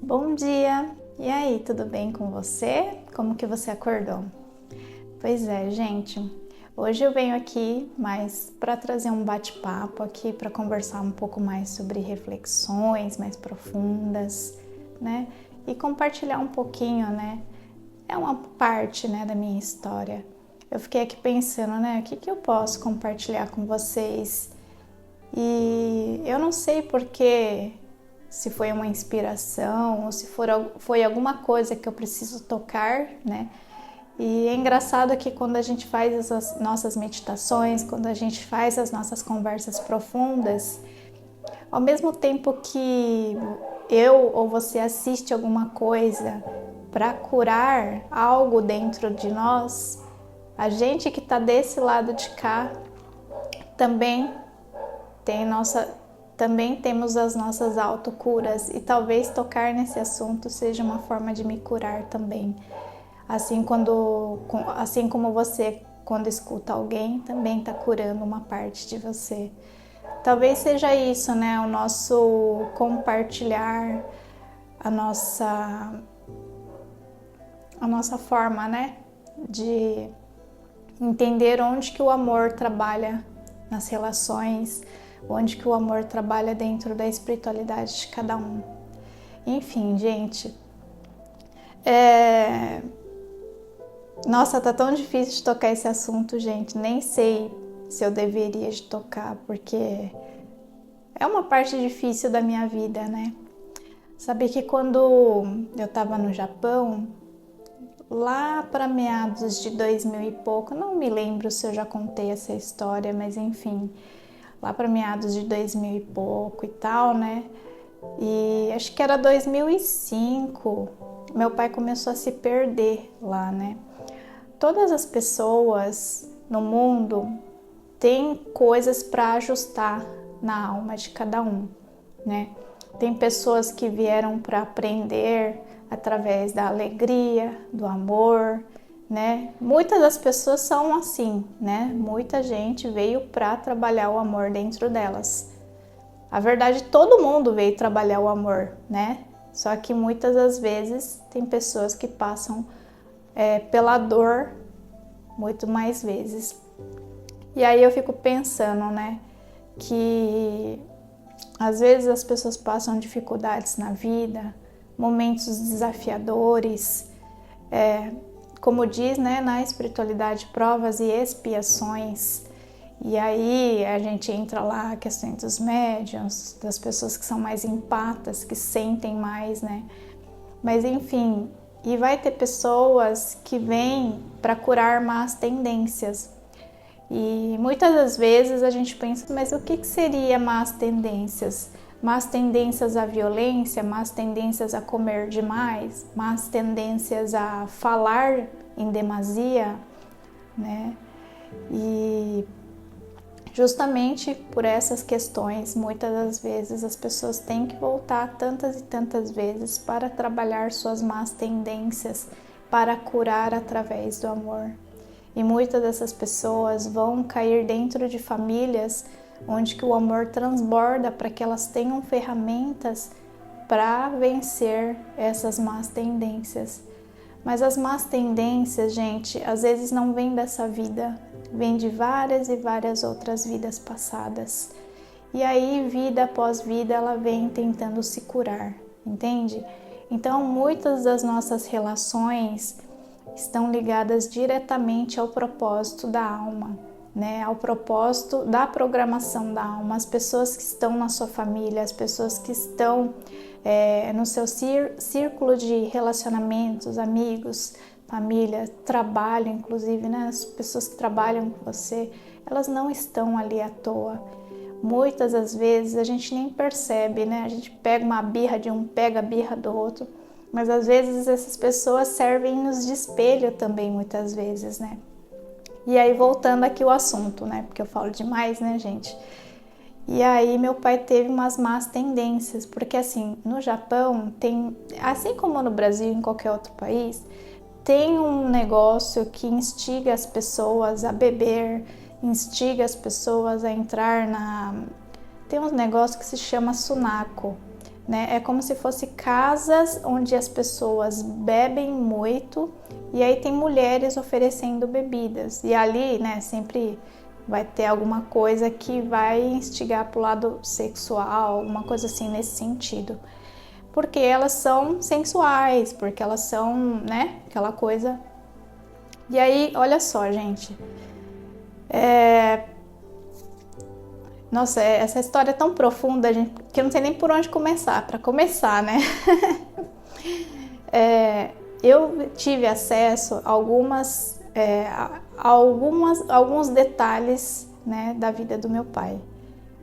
Bom dia! E aí, tudo bem com você? Como que você acordou? Pois é, gente, hoje eu venho aqui mais para trazer um bate-papo aqui para conversar um pouco mais sobre reflexões mais profundas, né? E compartilhar um pouquinho, né? É uma parte, né, da minha história. Eu fiquei aqui pensando, né, o que eu posso compartilhar com vocês? E eu não sei porque, se foi uma inspiração ou se foi alguma coisa que eu preciso tocar, né? E é engraçado que quando a gente faz as nossas meditações, quando a gente faz as nossas conversas profundas, ao mesmo tempo que eu ou você assiste alguma coisa para curar algo dentro de nós, a gente que está desse lado de cá também temos as nossas autocuras, e talvez tocar nesse assunto seja uma forma de me curar também. Assim como você, quando escuta alguém, também está curando uma parte de você. Talvez seja isso, né? O nosso compartilhar, a nossa forma, né? De entender onde que o amor trabalha nas relações, onde que o amor trabalha dentro da espiritualidade de cada um. Enfim, gente, nossa, tá tão difícil de tocar esse assunto, gente, nem sei se eu deveria de tocar, porque é uma parte difícil da minha vida, né? Sabe que quando eu tava no Japão, lá para meados de 2000 e pouco, não me lembro se eu já contei essa história, mas enfim, lá para meados de 2000 e pouco e tal, né? E acho que era 2005, meu pai começou a se perder lá, né? Todas as pessoas no mundo têm coisas para ajustar na alma de cada um, né? Tem pessoas que vieram para aprender através da alegria, do amor, né? Muitas das pessoas são assim, né? Muita gente veio para trabalhar o amor dentro delas. A verdade, todo mundo veio trabalhar o amor, né? Só que muitas das vezes tem pessoas que passam pela dor muito mais vezes. E aí eu fico pensando, né? Que às vezes as pessoas passam dificuldades na vida, momentos desafiadores, como diz, né, na espiritualidade, provas e expiações. E aí a gente entra lá a questão dos médiuns, das pessoas que são mais empatas, que sentem mais, né? Mas enfim, e vai ter pessoas que vêm para curar más tendências. E muitas das vezes a gente pensa, mas o que seria más tendências? Más tendências à violência, más tendências a comer demais, más tendências a falar em demasia, né? E justamente por essas questões, muitas das vezes as pessoas têm que voltar tantas e tantas vezes para trabalhar suas más tendências, para curar através do amor. E muitas dessas pessoas vão cair dentro de famílias onde que o amor transborda para que elas tenham ferramentas para vencer essas más tendências. Mas as más tendências, gente, às vezes não vêm dessa vida, vêm de várias e várias outras vidas passadas. E aí, vida após vida, ela vem tentando se curar, entende? Então, muitas das nossas relações estão ligadas diretamente ao propósito da alma, né? Ao propósito da programação da alma. As pessoas que estão na sua família, as pessoas que estão no seu círculo de relacionamentos, amigos, família, trabalho, inclusive, né? As pessoas que trabalham com você, elas não estão ali à toa. Muitas das vezes a gente nem percebe, né? A gente pega uma birra de um, pega a birra do outro, mas às vezes essas pessoas servem-nos de espelho também, muitas vezes, né? E aí, voltando aqui o assunto, né? Porque eu falo demais, né, gente? E aí, meu pai teve umas más tendências, porque assim, no Japão tem, assim como no Brasil e em qualquer outro país, tem um negócio que instiga as pessoas a beber, instiga as pessoas a entrar tem um negócio que se chama sunako. né? É como se fosse casas onde as pessoas bebem muito e aí tem mulheres oferecendo bebidas. E ali, né, sempre vai ter alguma coisa que vai instigar para o lado sexual, uma coisa assim nesse sentido. Porque elas são sensuais, porque elas são, né, aquela coisa. E aí, olha só, gente. Nossa, essa história é tão profunda, gente, que eu não sei nem por onde começar. Para começar, né? Eu tive acesso a alguns detalhes, né, da vida do meu pai.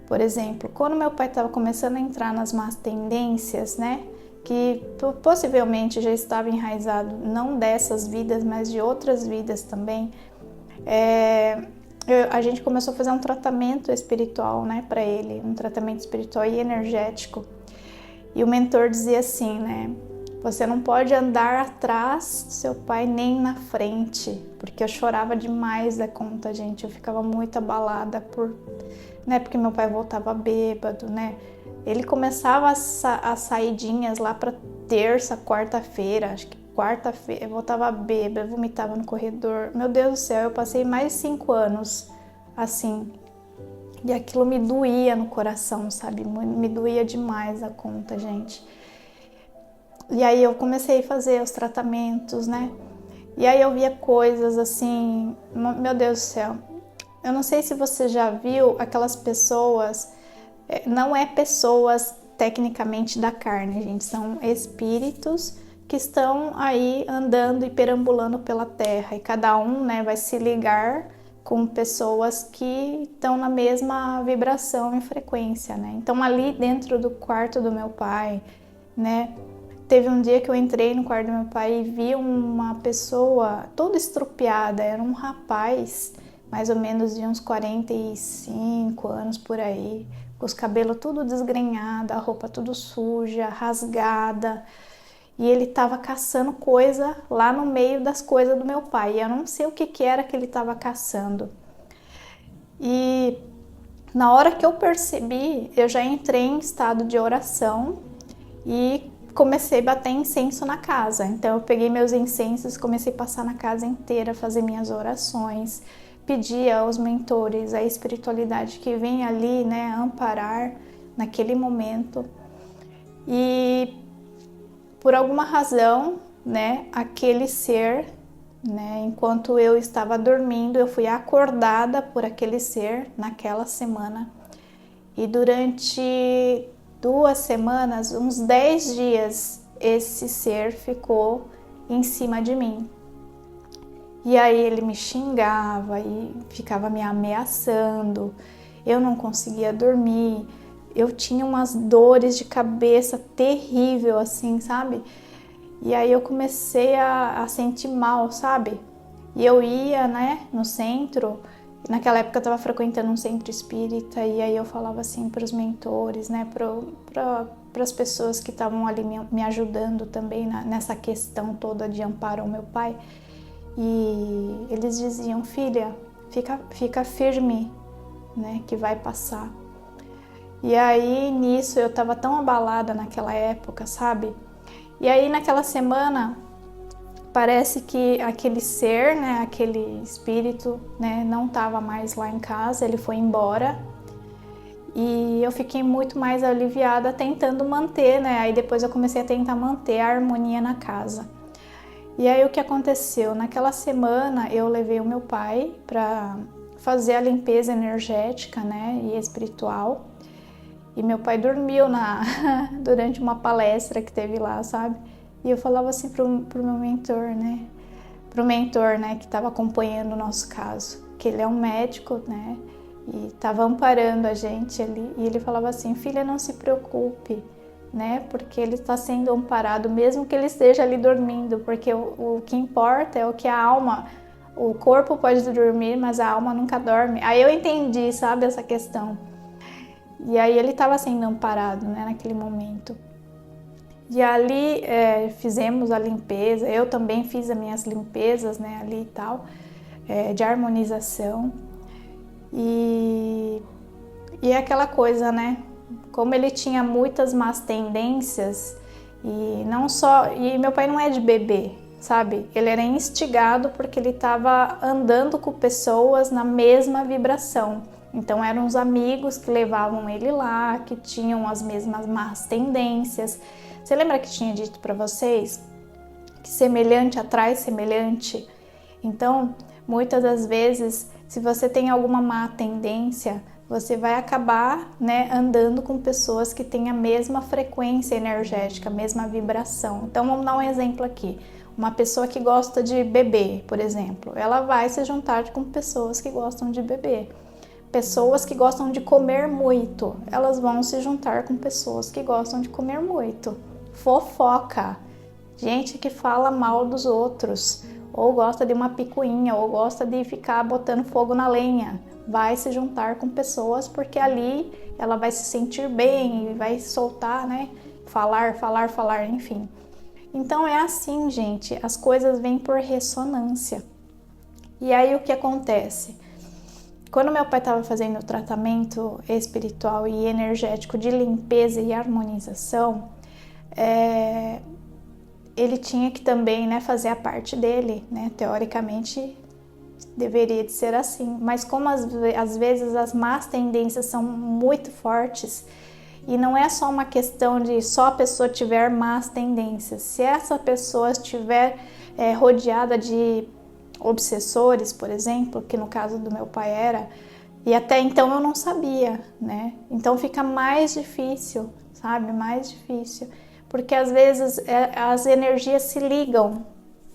Por exemplo, quando meu pai estava começando a entrar nas más tendências, né, que possivelmente já estava enraizado não dessas vidas, mas de outras vidas também, a gente começou a fazer um tratamento espiritual, né, para ele, um tratamento espiritual e energético. E o mentor dizia assim, né, você não pode andar atrás do seu pai nem na frente, porque eu chorava demais da conta, gente. Eu ficava muito abalada porque meu pai voltava bêbado, né? Ele começava as saidinhas lá para terça, quarta-feira, acho que quarta-feira, eu voltava bêbada, vomitava no corredor. Meu Deus do céu, eu passei mais de 5 anos assim. E aquilo me doía no coração, sabe? Me doía demais a conta, gente. E aí eu comecei a fazer os tratamentos, né? E aí eu via coisas assim, meu Deus do céu. Eu não sei se você já viu aquelas pessoas, não é pessoas tecnicamente da carne, gente, são espíritos que estão aí andando e perambulando pela terra e cada um, né, vai se ligar com pessoas que estão na mesma vibração e frequência, né? Então ali dentro do quarto do meu pai, né, teve um dia que eu entrei no quarto do meu pai e vi uma pessoa toda estrupiada, era um rapaz, mais ou menos de uns 45 anos por aí, com os cabelos tudo desgrenhado, a roupa tudo suja, rasgada, e ele estava caçando coisa lá no meio das coisas do meu pai, e eu não sei o que era que ele estava caçando. E na hora que eu percebi, eu já entrei em estado de oração e comecei a bater incenso na casa. Então eu peguei meus incensos, comecei a passar na casa inteira, fazer minhas orações, pedir aos mentores, a espiritualidade que vem ali, né, amparar naquele momento. E por alguma razão, né, aquele ser, né, enquanto eu estava dormindo, eu fui acordada por aquele ser naquela semana. E durante 2 semanas, uns 10 dias, esse ser ficou em cima de mim. E aí ele me xingava e ficava me ameaçando, eu não conseguia dormir, eu tinha umas dores de cabeça terrível assim, sabe? E aí eu comecei a sentir mal, sabe? E eu ia, né, no centro. Naquela época eu estava frequentando um centro espírita e aí eu falava assim para os mentores, né, para as pessoas que estavam ali me ajudando também nessa questão toda de amparo ao meu pai. E eles diziam, filha, fica firme, né, que vai passar. E aí nisso eu estava tão abalada naquela época, sabe? E aí naquela semana parece que aquele ser, né, aquele espírito, né, não estava mais lá em casa, ele foi embora. E eu fiquei muito mais aliviada tentando manter, né? Aí depois eu comecei a tentar manter a harmonia na casa. E aí o que aconteceu? Naquela semana eu levei o meu pai para fazer a limpeza energética, né, e espiritual. E meu pai dormiu durante uma palestra que teve lá, sabe? E eu falava assim pro meu mentor, né? Pro mentor, né, que estava acompanhando o nosso caso, que ele é um médico, né? E estava amparando a gente ali. E ele falava assim, filha, não se preocupe, né? Porque ele está sendo amparado, mesmo que ele esteja ali dormindo. Porque o que importa é o que a alma... O corpo pode dormir, mas a alma nunca dorme. Aí eu entendi, sabe, essa questão. E aí ele estava sendo amparado, né, naquele momento. E ali fizemos a limpeza, eu também fiz as minhas limpezas, né, ali e tal, de harmonização. E é aquela coisa, né, como ele tinha muitas más tendências, e não só, e meu pai não é de beber, sabe? Ele era instigado porque ele estava andando com pessoas na mesma vibração. Então eram os amigos que levavam ele lá, que tinham as mesmas más tendências. Você lembra que tinha dito para vocês que semelhante atrai semelhante? Então, muitas das vezes, se você tem alguma má tendência, você vai acabar, né, andando com pessoas que têm a mesma frequência energética, a mesma vibração. Então, vamos dar um exemplo aqui. Uma pessoa que gosta de beber, por exemplo, ela vai se juntar com pessoas que gostam de beber. Pessoas que gostam de comer muito, elas vão se juntar com pessoas que gostam de comer muito. Fofoca, gente que fala mal dos outros, ou gosta de uma picuinha, ou gosta de ficar botando fogo na lenha, vai se juntar com pessoas porque ali ela vai se sentir bem e vai soltar, né? Falar, enfim. Então é assim, gente, as coisas vêm por ressonância. E aí o que acontece? Quando meu pai estava fazendo o tratamento espiritual e energético de limpeza e harmonização, ele tinha que também, né, fazer a parte dele, né? Teoricamente deveria de ser assim, mas como às vezes as más tendências são muito fortes, e não é só uma questão de só a pessoa tiver más tendências, se essa pessoa estiver rodeada de obsessores, por exemplo, que no caso do meu pai era, e até então eu não sabia, né? Então fica mais difícil, sabe? Mais difícil, porque às vezes as energias se ligam,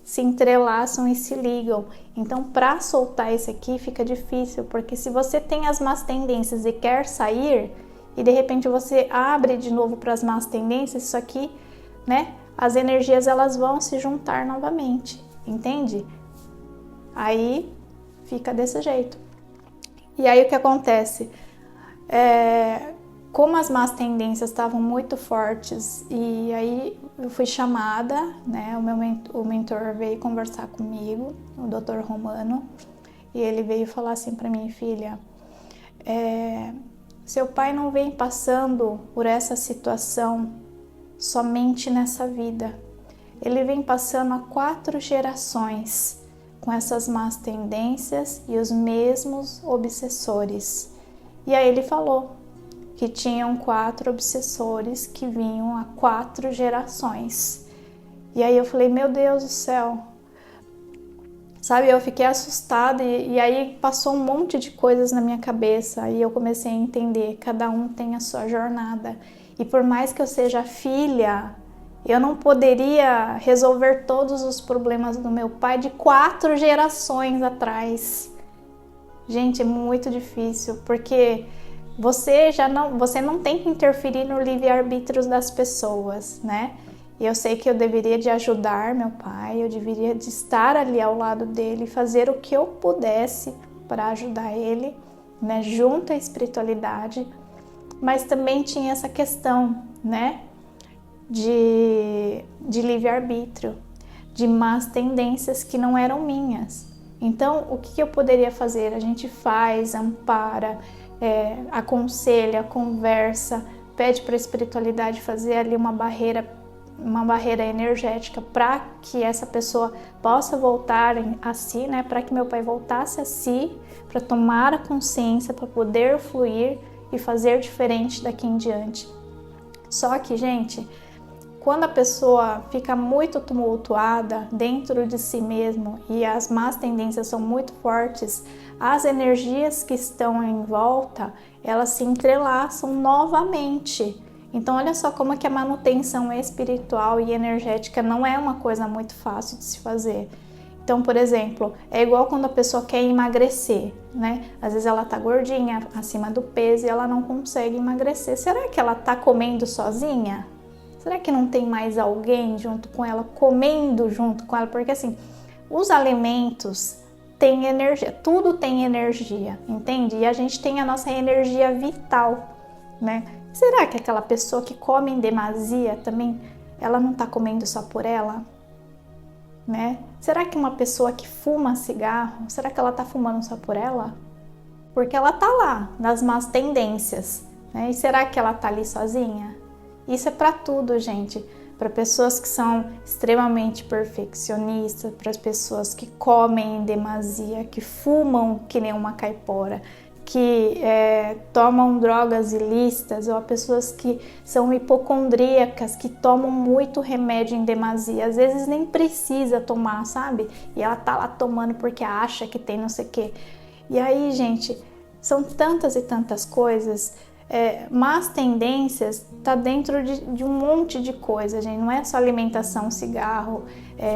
se entrelaçam e se ligam. Então, para soltar esse aqui fica difícil, porque se você tem as más tendências e quer sair, e de repente você abre de novo para as más tendências, isso aqui, né? As energias elas vão se juntar novamente, entende? Aí fica desse jeito. E aí o que acontece? Como as más tendências estavam muito fortes, e aí eu fui chamada, né? O mentor veio conversar comigo, o Dr. Romano, e ele veio falar assim para mim: filha, seu pai não vem passando por essa situação somente nessa vida. Ele vem passando há 4 gerações com essas más tendências e os mesmos obsessores. E aí ele falou que tinham 4 obsessores que vinham há 4 gerações. E aí eu falei: meu Deus do céu, sabe, eu fiquei assustada e aí passou um monte de coisas na minha cabeça e eu comecei a entender, cada um tem a sua jornada. E por mais que eu seja filha, eu não poderia resolver todos os problemas do meu pai de 4 gerações atrás. Gente, é muito difícil, porque você não tem que interferir no livre-arbítrio das pessoas, né? E eu sei que eu deveria de ajudar meu pai, eu deveria de estar ali ao lado dele, fazer o que eu pudesse para ajudar ele, né? Junto à espiritualidade, mas também tinha essa questão, né? De livre-arbítrio, de más tendências que não eram minhas. Então, o que eu poderia fazer? A gente faz, ampara, aconselha, conversa, pede para a espiritualidade fazer ali uma barreira energética para que essa pessoa possa voltar a si, né? Para que meu pai voltasse a si, para tomar a consciência, para poder fluir e fazer diferente daqui em diante. Só que, gente, quando a pessoa fica muito tumultuada dentro de si mesmo e as más tendências são muito fortes, as energias que estão em volta, elas se entrelaçam novamente. Então olha só como é que a manutenção espiritual e energética não é uma coisa muito fácil de se fazer. Então, por exemplo, é igual quando a pessoa quer emagrecer, né? Às vezes ela tá gordinha, acima do peso e ela não consegue emagrecer. Será que ela tá comendo sozinha? Será que não tem mais alguém junto com ela, comendo junto com ela? Porque assim, os alimentos têm energia, tudo tem energia, entende? E a gente tem a nossa energia vital, né? Será que aquela pessoa que come em demasia também, ela não tá comendo só por ela? Né? Será que uma pessoa que fuma cigarro, será que ela tá fumando só por ela? Porque ela tá lá, nas más tendências, né? E será que ela tá ali sozinha? Isso é para tudo, gente. Para pessoas que são extremamente perfeccionistas, para as pessoas que comem em demasia, que fumam que nem uma caipora, que tomam drogas ilícitas, ou pessoas que são hipocondríacas, que tomam muito remédio em demasia, às vezes nem precisa tomar, sabe? E ela tá lá tomando porque acha que tem não sei o quê. E aí, gente, são tantas e tantas coisas, más tendências tá dentro de um monte de coisa, gente. Não é só alimentação, cigarro,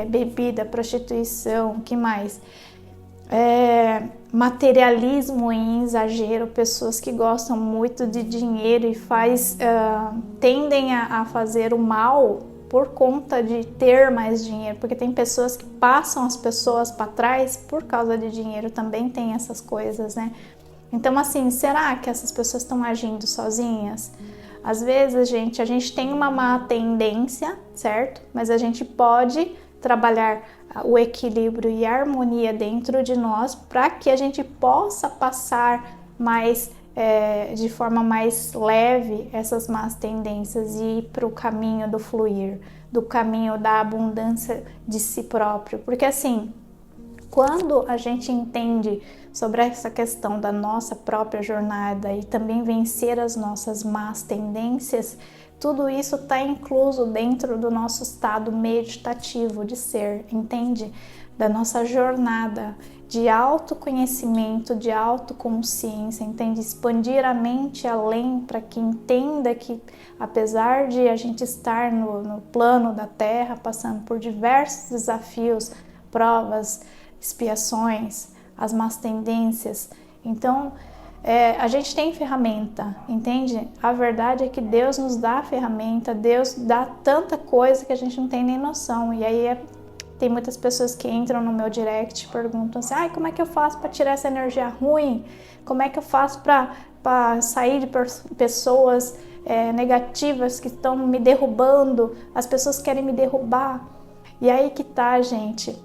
bebida, prostituição, que mais? Materialismo em exagero, pessoas que gostam muito de dinheiro e tendem a fazer o mal por conta de ter mais dinheiro, porque tem pessoas que passam as pessoas para trás por causa de dinheiro, também tem essas coisas, né? Então, assim, será que essas pessoas estão agindo sozinhas? Às vezes, a gente tem uma má tendência, certo? Mas a gente pode trabalhar o equilíbrio e a harmonia dentro de nós para que a gente possa passar de forma mais leve essas más tendências e ir para o caminho do fluir, do caminho da abundância de si próprio. Porque assim, quando a gente entende sobre essa questão da nossa própria jornada e também vencer as nossas más tendências, tudo isso está incluso dentro do nosso estado meditativo de ser, entende? Da nossa jornada de autoconhecimento, de autoconsciência, entende? Expandir a mente além para que entenda que, apesar de a gente estar no plano da Terra, passando por diversos desafios, provas, expiações, as más tendências, então a gente tem ferramenta, entende? A verdade é que Deus nos dá a ferramenta, Deus dá tanta coisa que a gente não tem nem noção. E aí tem muitas pessoas que entram no meu direct e perguntam assim, como é que eu faço para tirar essa energia ruim? Como é que eu faço para sair de pessoas negativas que estão me derrubando? As pessoas querem me derrubar. E aí que tá, gente.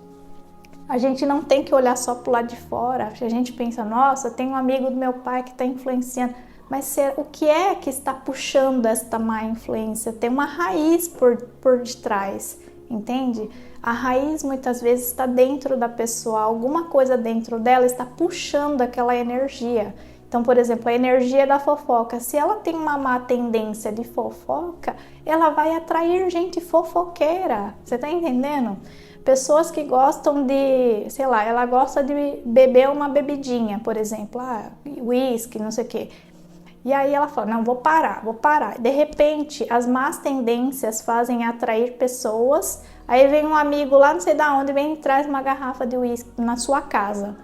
A gente não tem que olhar só pro lado de fora. A gente pensa, nossa, tem um amigo do meu pai que está influenciando. Mas o que é que está puxando esta má influência? Tem uma raiz por detrás, entende? A raiz muitas vezes está dentro da pessoa. Alguma coisa dentro dela está puxando aquela energia. Então, por exemplo, a energia da fofoca. Se ela tem uma má tendência de fofoca, ela vai atrair gente fofoqueira. Você tá entendendo? Pessoas que gostam de, sei lá, ela gosta de beber uma bebidinha, por exemplo, whisky, não sei o quê. E aí ela fala, não, vou parar. De repente, as más tendências fazem atrair pessoas, aí vem um amigo lá, não sei da onde, vem e traz uma garrafa de whisky na sua casa.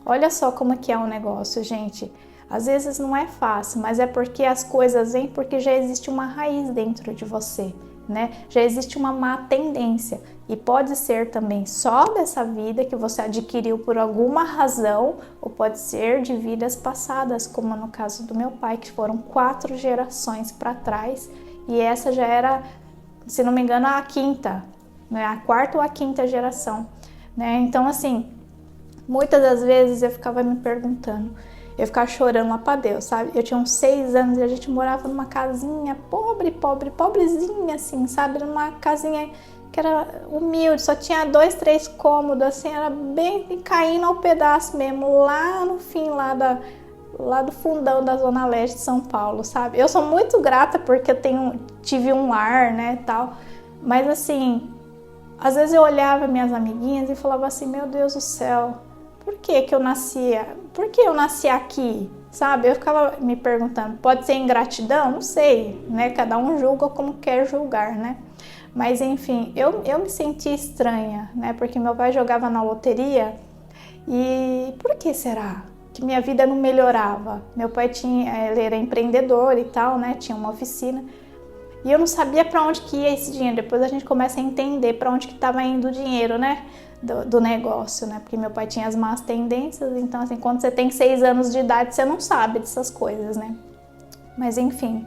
Olha só como que é o negócio, gente. Às vezes não é fácil, mas é porque as coisas vêm porque já existe uma raiz dentro de você, né? Já existe uma má tendência. E pode ser também só dessa vida que você adquiriu por alguma razão, ou pode ser de vidas passadas, como no caso do meu pai, que foram 4 gerações para trás, e essa já era, se não me engano, a quinta, né? A 4ª ou a 5ª geração, né? Então, assim, muitas das vezes eu ficava me perguntando, eu ficava chorando lá pra Deus, sabe? Eu tinha uns 6 anos e a gente morava numa casinha pobrezinha, assim, sabe? Numa casinha que era humilde, só tinha 2, 3 cômodos, assim, era bem caindo ao pedaço mesmo, lá no fim, lá do fundão da Zona Leste de São Paulo, sabe? Eu sou muito grata porque eu tive um lar, né, tal, mas assim, às vezes eu olhava minhas amiguinhas e falava assim, meu Deus do céu, por que eu nasci aqui, sabe? Eu ficava me perguntando, pode ser ingratidão? Não sei, né? Cada um julga como quer julgar, né? Mas enfim, eu me senti estranha, né? Porque meu pai jogava na loteria e por que será que minha vida não melhorava? Meu pai ele era empreendedor e tal, né? Tinha uma oficina e eu não sabia para onde que ia esse dinheiro. Depois a gente começa a entender para onde que estava indo o dinheiro, né? Do negócio, né? Porque meu pai tinha as más tendências, então assim, quando você tem 6 anos de idade, você não sabe dessas coisas, né? Mas enfim.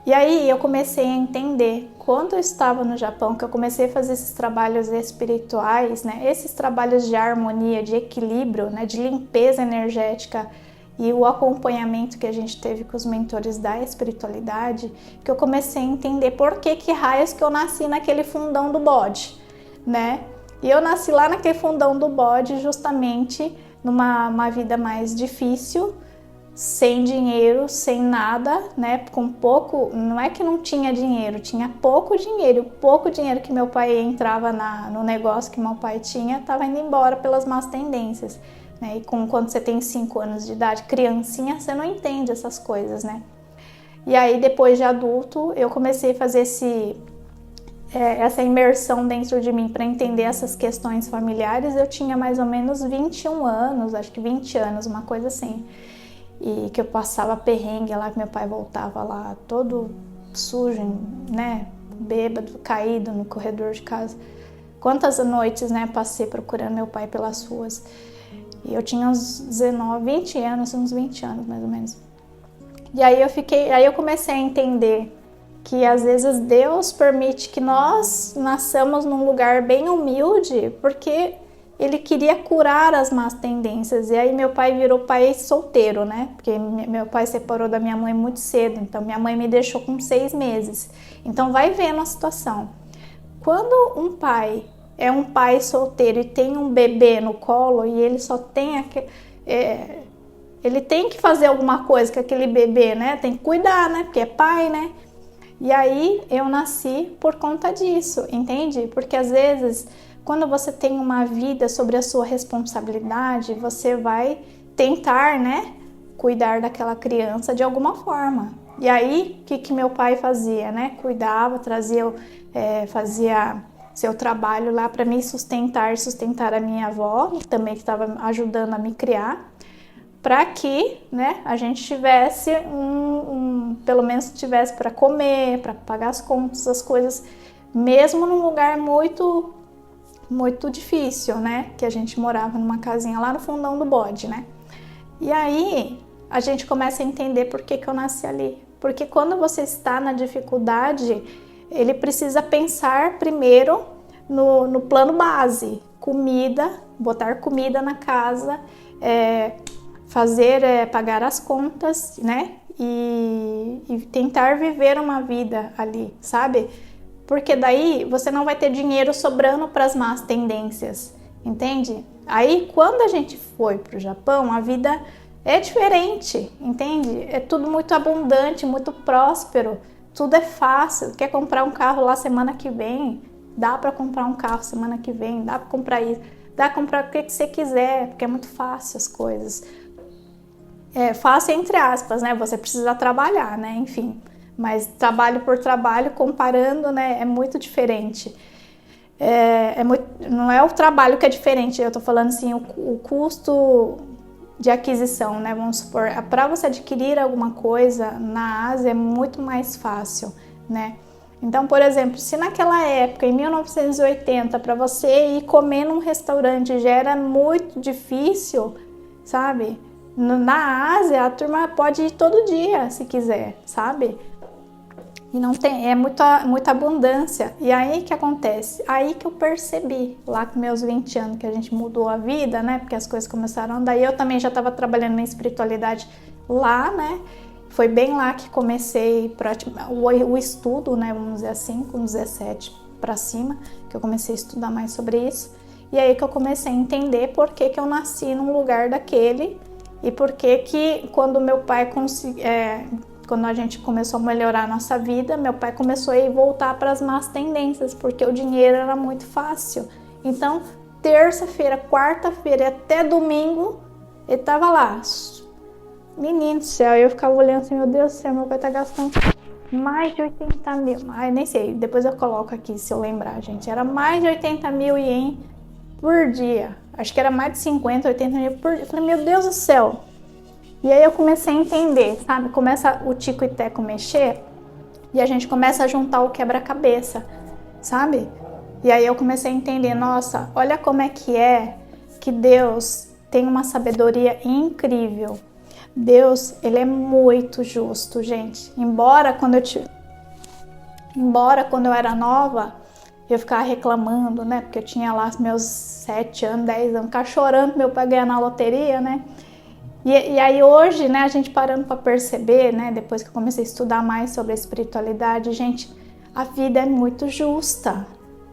E aí eu comecei a entender, quando eu estava no Japão, que eu comecei a fazer esses trabalhos espirituais, né? Esses trabalhos de harmonia, de equilíbrio, né? De limpeza energética e o acompanhamento que a gente teve com os mentores da espiritualidade, que eu comecei a entender por que raios que eu nasci naquele fundão do bode, né? E eu nasci lá naquele fundão do bode justamente numa vida mais difícil, sem dinheiro, sem nada, né? Com pouco, não é que não tinha dinheiro, tinha pouco dinheiro. E o pouco dinheiro que meu pai entrava no negócio que meu pai tinha, estava indo embora pelas más tendências, né? E quando você tem 5 anos de idade, criancinha, você não entende essas coisas, né? E aí, depois de adulto, eu comecei a fazer essa imersão dentro de mim para entender essas questões familiares. Eu tinha mais ou menos 21 anos, acho que 20 anos, uma coisa assim. E que eu passava perrengue lá, que meu pai voltava lá todo sujo, né, bêbado, caído no corredor de casa. Quantas noites, né, passei procurando meu pai pelas ruas. E eu tinha uns 19, 20 anos, uns 20 anos mais ou menos. E aí eu comecei a entender que às vezes Deus permite que nós nasçamos num lugar bem humilde, porque Ele queria curar as más tendências. E aí meu pai virou pai solteiro, né? Porque meu pai separou da minha mãe muito cedo. Então minha mãe me deixou com 6 meses. Então vai vendo a situação. Quando um pai é um pai solteiro e tem um bebê no colo e ele só tem ele tem que fazer alguma coisa com aquele bebê, né? Tem que cuidar, né? Porque é pai, né? E aí eu nasci por conta disso, entende? Porque às vezes, quando você tem uma vida sobre a sua responsabilidade, você vai tentar, né, cuidar daquela criança de alguma forma. E aí, o que meu pai fazia, né? Cuidava, fazia seu trabalho lá para me sustentar a minha avó, também que estava ajudando a me criar, para que, né, a gente tivesse pelo menos tivesse para comer, para pagar as contas, as coisas, mesmo num lugar muito muito difícil, né? Que a gente morava numa casinha lá no fundão do bode, né? E aí a gente começa a entender por que eu nasci ali. Porque quando você está na dificuldade, ele precisa pensar primeiro no plano base. Comida, botar comida na casa, pagar as contas, né? E tentar viver uma vida ali, sabe? Porque daí você não vai ter dinheiro sobrando para as más tendências, entende? Aí quando a gente foi para o Japão, a vida é diferente, entende? É tudo muito abundante, muito próspero, tudo é fácil. Quer comprar um carro lá semana que vem? Dá para comprar um carro semana que vem, dá para comprar isso, dá para comprar o que você quiser, porque é muito fácil as coisas. É fácil entre aspas, né? Você precisa trabalhar, né? Enfim. Mas trabalho por trabalho, comparando, né, é muito diferente. Não é o trabalho que é diferente, eu estou falando assim, o custo de aquisição, né? Vamos supor, para você adquirir alguma coisa na Ásia é muito mais fácil, né? Então, por exemplo, se naquela época, em 1980, para você ir comer num restaurante já era muito difícil, sabe? Na Ásia, a turma pode ir todo dia, se quiser, sabe? E não tem, é muita abundância. E aí que acontece? Aí que eu percebi, lá com meus 20 anos, que a gente mudou a vida, né? Porque as coisas começaram a andar. E eu também já estava trabalhando na espiritualidade lá, né? Foi bem lá que comecei o estudo, né? Vamos dizer assim, com 17 para cima, que eu comecei a estudar mais sobre isso. E aí que eu comecei a entender por que eu nasci num lugar daquele e por que quando meu pai quando a gente começou a melhorar a nossa vida, meu pai começou a voltar para as más tendências, porque o dinheiro era muito fácil. Então, terça-feira, quarta-feira e até domingo, ele tava lá. Menino do céu, eu ficava olhando assim, meu Deus do céu, meu pai tá gastando mais de 80 mil. Ai, nem sei, depois eu coloco aqui se eu lembrar, gente. Era mais de 80 mil ien por dia. Acho que era mais de 50, 80 mil por dia. Eu falei, meu Deus do céu. E aí eu comecei a entender, sabe? Começa o tico e teco mexer e a gente começa a juntar o quebra-cabeça, sabe? E aí eu comecei a entender, nossa, olha como é que Deus tem uma sabedoria incrível. Deus, ele é muito justo, gente. Embora quando eu era nova, eu ficava reclamando, né? Porque eu tinha lá meus 7 anos, 10 anos, ficava chorando meu pai ganhar na loteria, né? E aí hoje, né, a gente parando para perceber, né, depois que eu comecei a estudar mais sobre a espiritualidade, gente, a vida é muito justa.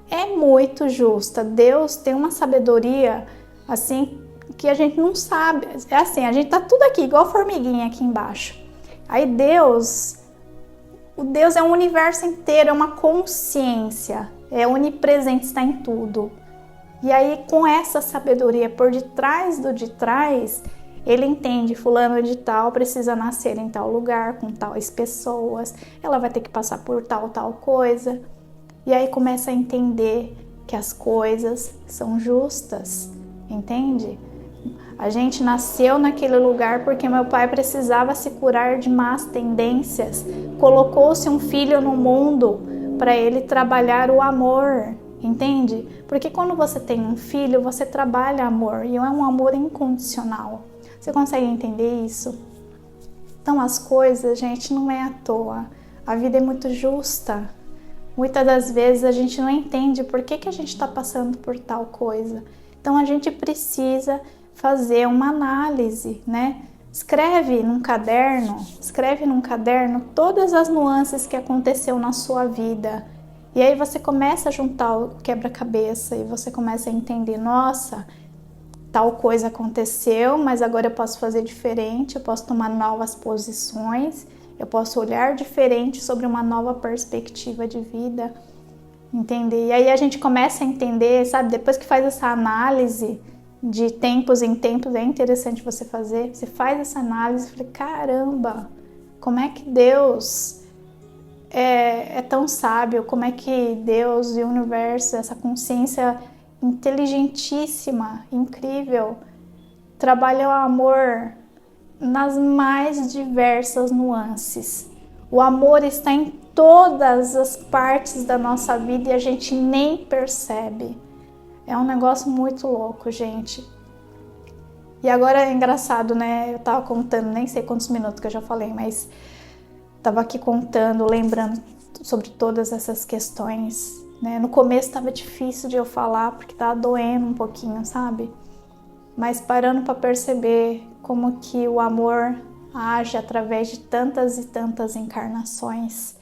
É muito justa. Deus tem uma sabedoria, assim, que a gente não sabe. É assim, a gente tá tudo aqui, igual formiguinha aqui embaixo. Aí o Deus é um universo inteiro, é uma consciência, é onipresente, está em tudo. E aí, com essa sabedoria por detrás do de trás, ele entende, fulano de tal precisa nascer em tal lugar, com tais pessoas, ela vai ter que passar por tal coisa. E aí começa a entender que as coisas são justas, entende? A gente nasceu naquele lugar porque meu pai precisava se curar de más tendências. Colocou-se um filho no mundo para ele trabalhar o amor, entende? Porque quando você tem um filho, você trabalha amor e é um amor incondicional. Você consegue entender isso? Então as coisas, gente, não é à toa. A vida é muito justa. Muitas das vezes a gente não entende por que a gente está passando por tal coisa. Então a gente precisa fazer uma análise, né? Escreve num caderno todas as nuances que aconteceu na sua vida. E aí você começa a juntar o quebra-cabeça e você começa a entender, nossa, tal coisa aconteceu, mas agora eu posso fazer diferente, eu posso tomar novas posições, eu posso olhar diferente sobre uma nova perspectiva de vida, entender? E aí a gente começa a entender, sabe? Depois que faz essa análise de tempos em tempos, é interessante você fazer. Você faz essa análise e fala, caramba, como é que Deus é tão sábio? Como é que Deus e o universo, essa consciência inteligentíssima, incrível, trabalha o amor nas mais diversas nuances. O amor está em todas as partes da nossa vida e a gente nem percebe. É um negócio muito louco, gente. E agora é engraçado, né? Eu tava contando, nem sei quantos minutos que eu já falei, mas tava aqui contando, lembrando sobre todas essas questões, né? No começo tava difícil de eu falar porque tava doendo um pouquinho, sabe? Mas parando para perceber como que o amor age através de tantas e tantas encarnações,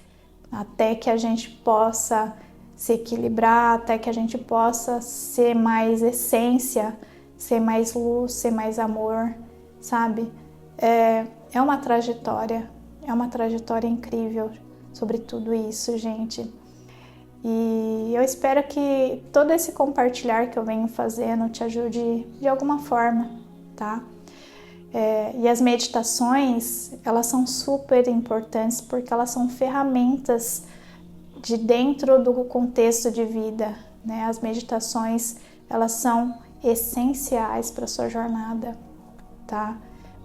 até que a gente possa se equilibrar, até que a gente possa ser mais essência, ser mais luz, ser mais amor, sabe? É uma trajetória incrível sobre tudo isso, gente. E eu espero que todo esse compartilhar que eu venho fazendo te ajude de alguma forma, tá? E as meditações, elas são super importantes porque elas são ferramentas de dentro do contexto de vida, né? As meditações, elas são essenciais para a sua jornada, tá?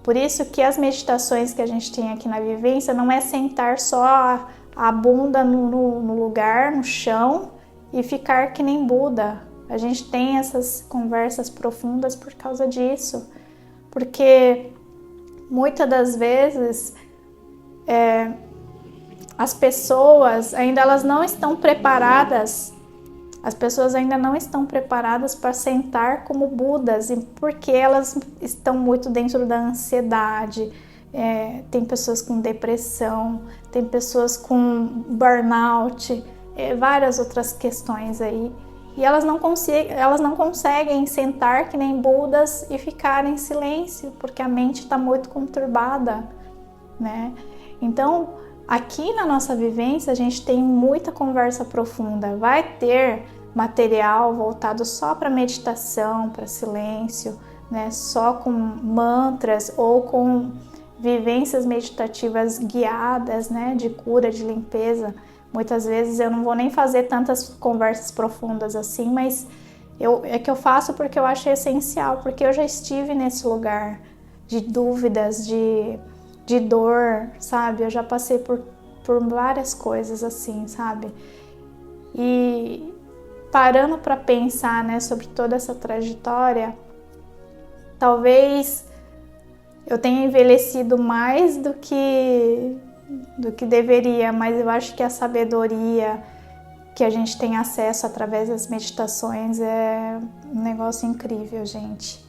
Por isso que as meditações que a gente tem aqui na vivência não é sentar só a bunda no lugar, no chão e ficar que nem Buda. A gente tem essas conversas profundas por causa disso, porque muitas das vezes as pessoas ainda elas não estão preparadas. As pessoas ainda não estão preparadas para sentar como Budas, e porque elas estão muito dentro da ansiedade. Tem pessoas com depressão, tem pessoas com burnout, várias outras questões aí. E elas não conseguem sentar que nem Budas e ficar em silêncio, porque a mente está muito conturbada, né? Então, aqui na nossa vivência, a gente tem muita conversa profunda. Vai ter material voltado só para meditação, para silêncio, né? Só com mantras ou com vivências meditativas guiadas, né? De cura, de limpeza. Muitas vezes eu não vou nem fazer tantas conversas profundas assim, mas é que eu faço porque eu acho essencial, porque eu já estive nesse lugar de dúvidas, de dor, sabe? Eu já passei por várias coisas assim, sabe? E parando para pensar, né, sobre toda essa trajetória, talvez eu tenha envelhecido mais do que deveria, mas eu acho que a sabedoria que a gente tem acesso através das meditações é um negócio incrível, gente.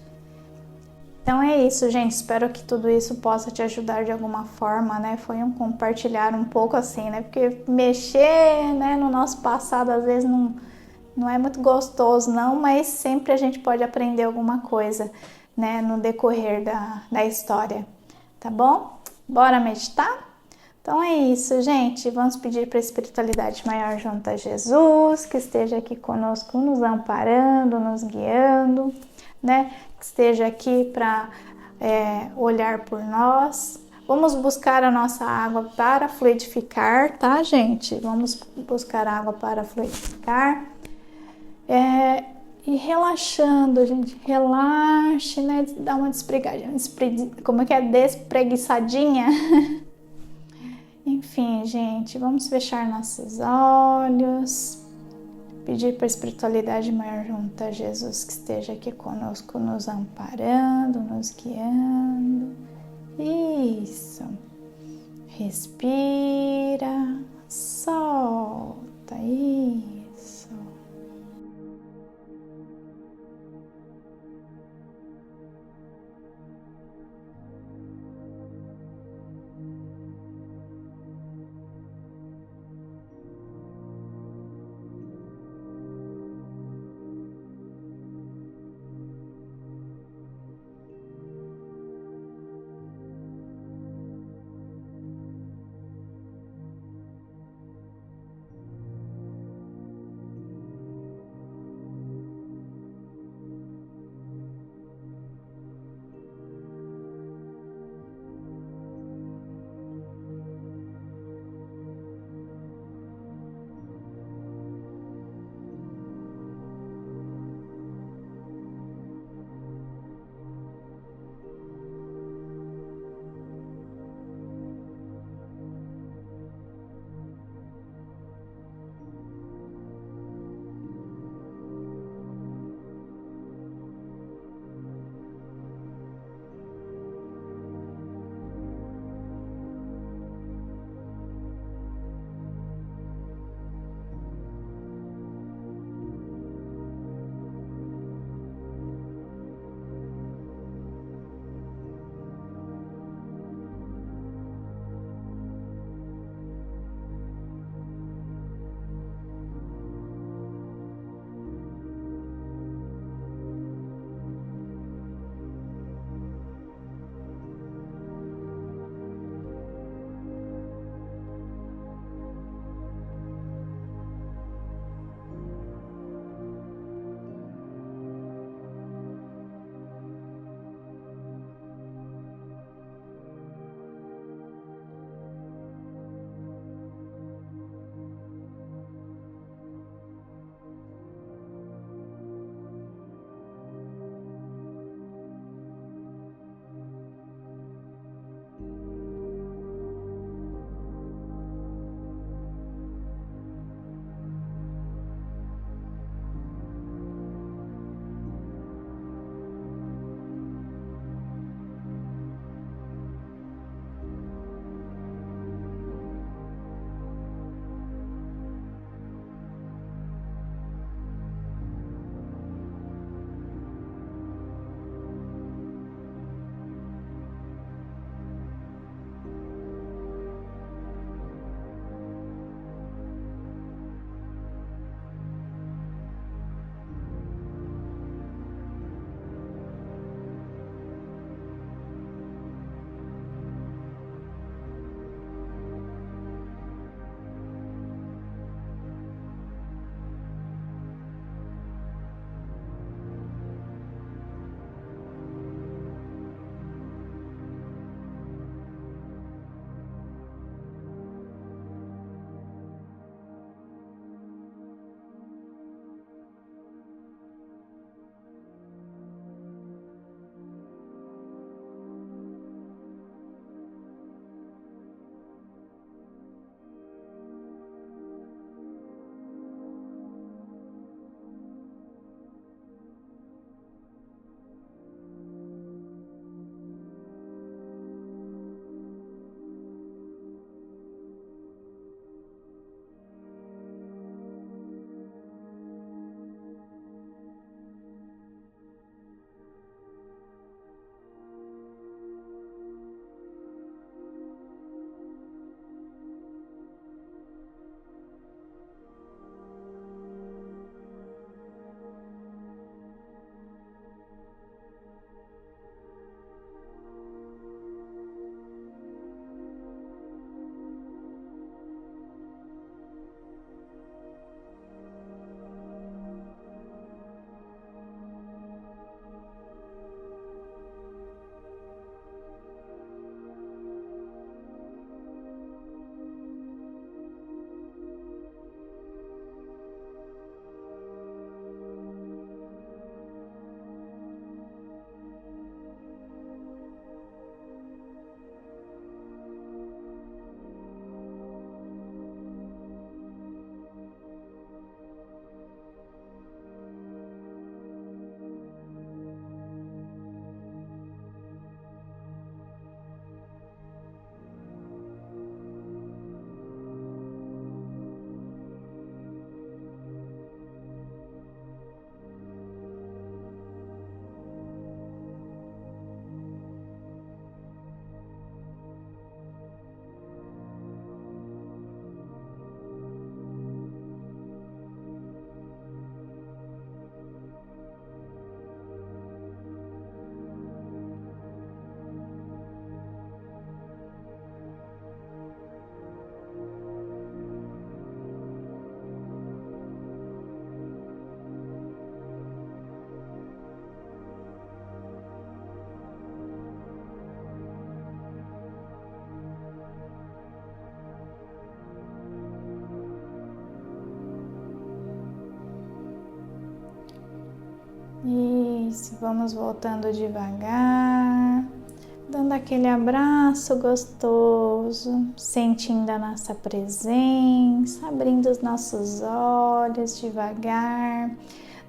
Então é isso, gente. Espero que tudo isso possa te ajudar de alguma forma, né? Foi um compartilhar um pouco assim, né? Porque mexer, né, no nosso passado às vezes não é muito gostoso, não, mas sempre a gente pode aprender alguma coisa, né, no decorrer da história, tá bom? Bora meditar? Então é isso, gente. Vamos pedir para a espiritualidade maior junto a Jesus, que esteja aqui conosco, nos amparando, nos guiando, né? Que esteja aqui para olhar por nós. Vamos buscar a nossa água para fluidificar, tá, gente? Vamos buscar água para fluidificar. E relaxando, gente. Relaxe, né? Dá uma despregadinha. Como é que é? Despreguiçadinha. Enfim, gente, vamos fechar nossos olhos, pedir para a espiritualidade maior junto a Jesus que esteja aqui conosco, nos amparando, nos guiando. Isso. Respira, solta. Isso. Isso, vamos voltando devagar, dando aquele abraço gostoso, sentindo a nossa presença, abrindo os nossos olhos devagar,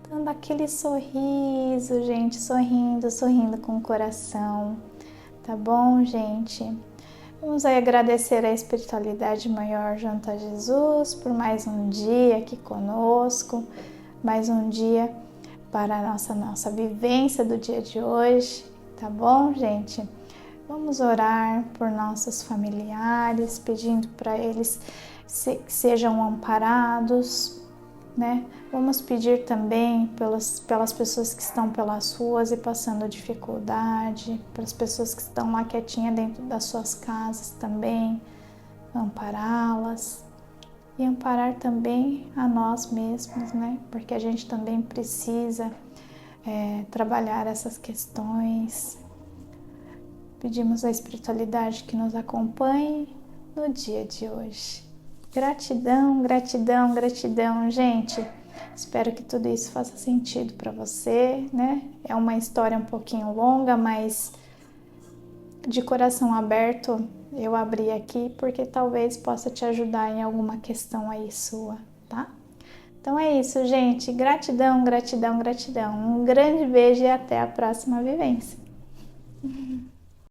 dando aquele sorriso, gente, sorrindo com o coração, tá bom, gente? Vamos aí agradecer a espiritualidade maior junto a Jesus por mais um dia aqui conosco, mais um dia para a nossa vivência do dia de hoje, tá bom, gente? Vamos orar por nossos familiares, pedindo para eles que sejam amparados, né? Vamos pedir também pelas pessoas que estão pelas ruas e passando dificuldade, pelas pessoas que estão lá quietinhas dentro das suas casas também, ampará-las. E amparar também a nós mesmos, né? Porque a gente também precisa trabalhar essas questões. Pedimos à espiritualidade que nos acompanhe no dia de hoje. Gratidão, gratidão, gratidão, gente. Espero que tudo isso faça sentido para você, né? É uma história um pouquinho longa, mas de coração aberto eu abri aqui porque talvez possa te ajudar em alguma questão aí sua, tá? Então é isso, gente. Gratidão, gratidão, gratidão. Um grande beijo e até a próxima vivência.